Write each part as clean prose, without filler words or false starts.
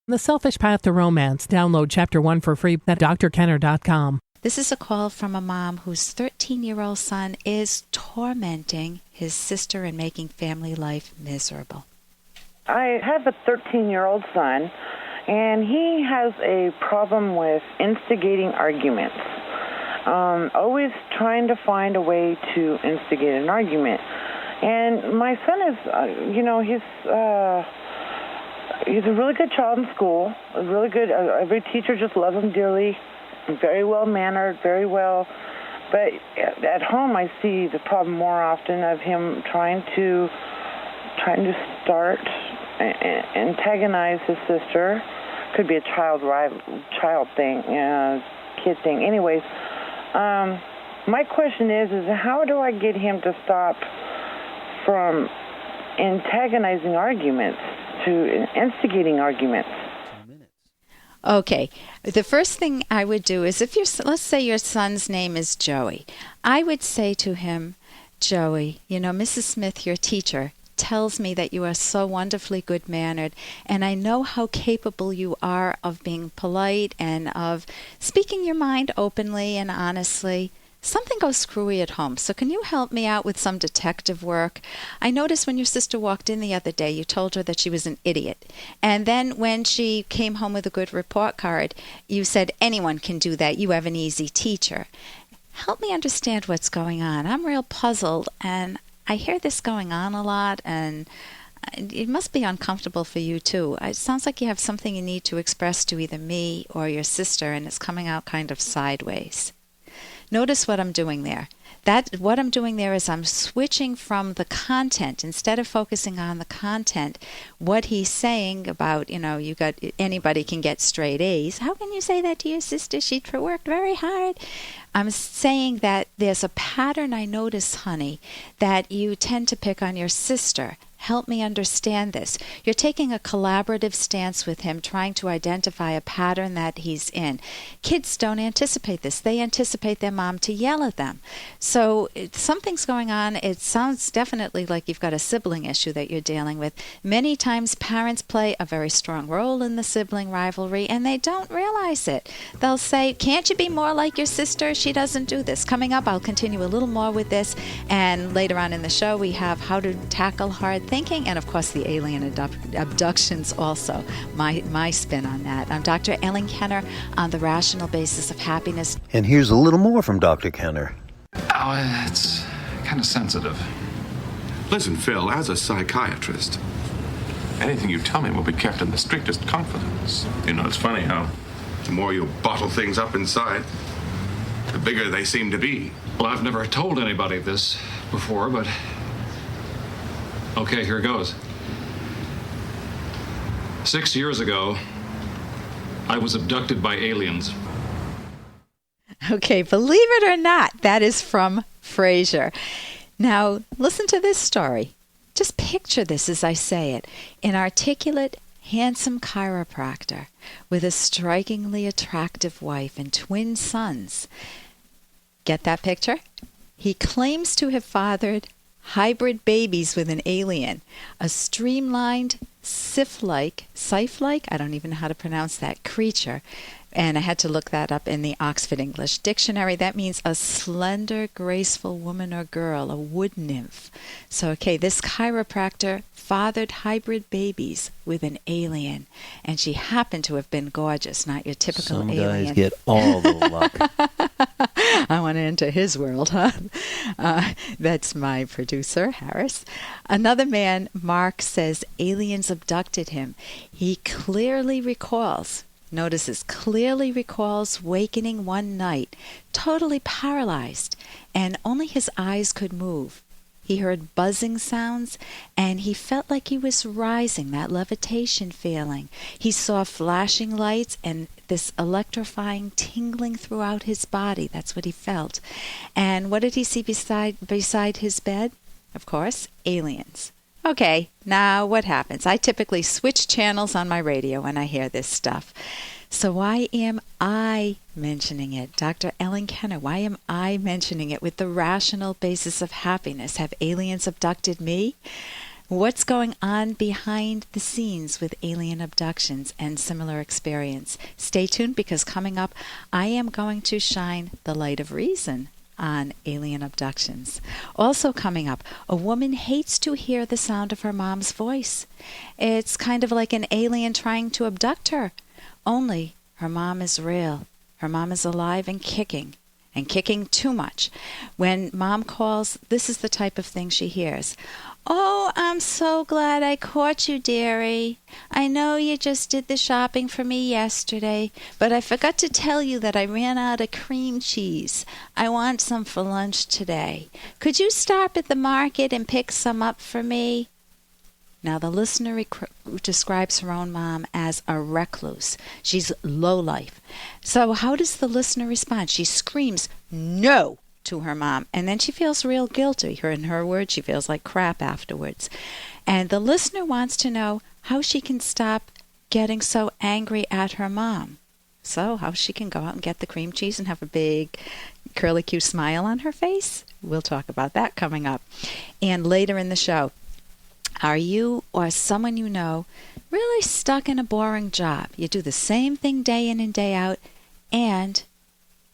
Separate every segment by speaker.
Speaker 1: The Selfish Path to Romance. Download Chapter 1 for free at drkenner.com.
Speaker 2: This is a call from a mom whose 13-year-old son is tormenting his sister and making family life miserable.
Speaker 3: I have a 13-year-old son, and he has a problem with instigating arguments. Always trying to find a way to instigate an argument. And my son is, he's a really good child in school, really good. Every teacher just loves him dearly, very well-mannered, very well. But at home, I see the problem more often of him trying to start antagonize his sister. Could be a child thing, kid thing. Anyways, my question is how do I get him to stop from antagonizing arguments to instigating arguments?
Speaker 2: Okay, the first thing I would do is let's say your son's name is Joey. I would say to him, Joey, Mrs. Smith, your teacher, tells me that you are so wonderfully good-mannered, and I know how capable you are of being polite and of speaking your mind openly and honestly. Something goes screwy at home, so can you help me out with some detective work? I noticed when your sister walked in the other day, you told her that she was an idiot. And then when she came home with a good report card, you said, anyone can do that. You have an easy teacher. Help me understand what's going on. I'm real puzzled, and I hear this going on a lot, and it must be uncomfortable for you, too. It sounds like you have something you need to express to either me or your sister, and it's coming out kind of sideways. Notice what I'm doing there. What I'm doing there is I'm switching from the content. Instead of focusing on the content, what he's saying about, anybody can get straight A's. How can you say that to your sister? She worked very hard. I'm saying that there's a pattern I notice, honey, that you tend to pick on your sister. Help me understand this. You're taking a collaborative stance with him, trying to identify a pattern that he's in. Kids don't anticipate this. They anticipate their mom to yell at them. So something's going on. It sounds definitely like you've got a sibling issue that you're dealing with. Many times parents play a very strong role in the sibling rivalry, and they don't realize it. They'll say, can't you be more like your sister? She doesn't do this. Coming up, I'll continue a little more with this, and later on in the show, we have how to tackle hard thinking, and of course the alien abductions also, my spin on that. I'm Dr. Ellen Kenner on the rational basis of happiness.
Speaker 4: And here's a little more from Dr. Kenner.
Speaker 5: Oh, it's kind of sensitive.
Speaker 6: Listen, Phil, as a psychiatrist,
Speaker 5: Anything you tell me will be kept in the strictest confidence.
Speaker 6: It's funny how the more you bottle things up inside, the bigger they seem to be.
Speaker 5: Well, I've never told anybody this before, but... Okay, here goes. 6 years ago, I was abducted by aliens.
Speaker 2: Okay, believe it or not, that is from Frasier. Now, listen to this story. Just picture this as I say it. An articulate, handsome chiropractor with a strikingly attractive wife and twin sons. Get that picture? He claims to have fathered hybrid babies with an alien, a streamlined, scythe-like, I don't even know how to pronounce that, creature. And I had to look that up in the Oxford English Dictionary. That means a slender, graceful woman or girl, a wood nymph. So, okay, this chiropractor fathered hybrid babies with an alien. And she happened to have been gorgeous, not your typical alien.
Speaker 4: Some guys get all the luck.
Speaker 2: I want to enter his world, huh? That's my producer, Harris. Another man, Mark, says aliens abducted him. He clearly recalls wakening one night, totally paralyzed, and only his eyes could move. He heard buzzing sounds, and he felt like he was rising, that levitation feeling. He saw flashing lights and this electrifying tingling throughout his body. That's what he felt. And what did he see beside his bed? Of course, aliens. Okay, now what happens? I typically switch channels on my radio when I hear this stuff. So why am I mentioning it? Dr. Ellen Kenner, why am I mentioning it with the rational basis of happiness? Have aliens abducted me? What's going on behind the scenes with alien abductions and similar experience? Stay tuned, because coming up, I am going to shine the light of reason on alien abductions. Also coming up, a woman hates to hear the sound of her mom's voice. It's kind of like an alien trying to abduct her. Only her mom is real. Her mom is alive and kicking too much. When mom calls, this is the type of thing she hears. "Oh, I'm so glad I caught you, dearie. I know you just did the shopping for me yesterday, but I forgot to tell you that I ran out of cream cheese. I want some for lunch today. Could you stop at the market and pick some up for me?" Now, the listener describes her own mom as a recluse. She's low life. So how does the listener respond? She screams no to her mom, and then she feels real guilty. In her words, she feels like crap afterwards. And the listener wants to know how she can stop getting so angry at her mom. So how she can go out and get the cream cheese and have a big curly Q smile on her face? We'll talk about that coming up. And later in the show, are you or someone you know really stuck in a boring job? You do the same thing day in and day out, and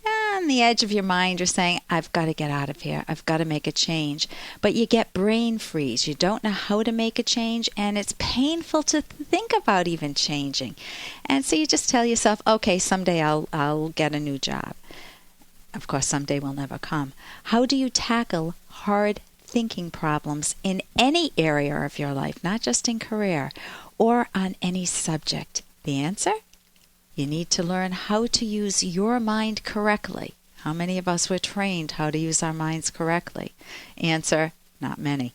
Speaker 2: on the edge of your mind you're saying, I've got to get out of here. I've got to make a change. But you get brain freeze. You don't know how to make a change, and it's painful to think about even changing. And so you just tell yourself, okay, someday I'll get a new job. Of course, someday will never come. How do you tackle hard thinking problems in any area of your life, not just in career or on any subject? The answer? You need to learn how to use your mind correctly. How many of us were trained how to use our minds correctly? Answer, not many.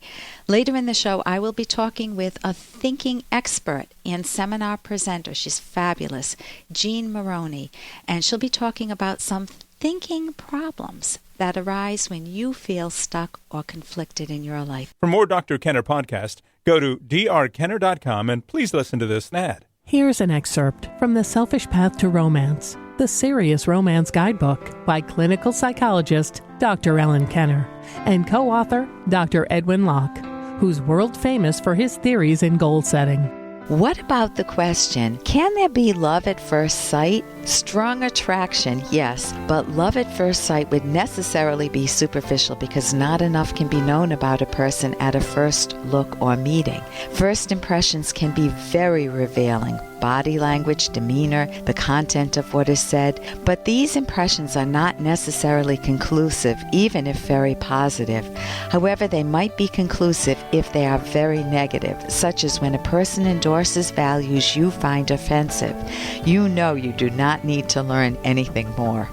Speaker 2: Later in the show, I will be talking with a thinking expert and seminar presenter. She's fabulous, Jean Maroney, and she'll be talking about some thinking problems that arise when you feel stuck or conflicted in your life.
Speaker 7: For more Dr. Kenner podcast, go to drkenner.com and please listen to this ad.
Speaker 1: Here's an excerpt from The Selfish Path to Romance, the Serious Romance Guidebook by clinical psychologist Dr. Ellen Kenner and co-author Dr. Edwin Locke, who's world famous for his theories in goal setting.
Speaker 2: What about the question, can there be love at first sight? Strong attraction, yes, but love at first sight would necessarily be superficial because not enough can be known about a person at a first look or meeting. First impressions can be very revealing. Body language, demeanor, the content of what is said, but these impressions are not necessarily conclusive, even if very positive. However, they might be conclusive if they are very negative, such as when a person endorses values you find offensive. You know you do not need to learn anything more.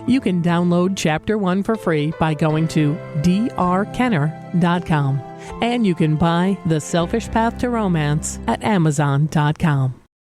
Speaker 1: You can download Chapter 1 for free by going to drkenner.com, and you can buy The Selfish Path to Romance at amazon.com.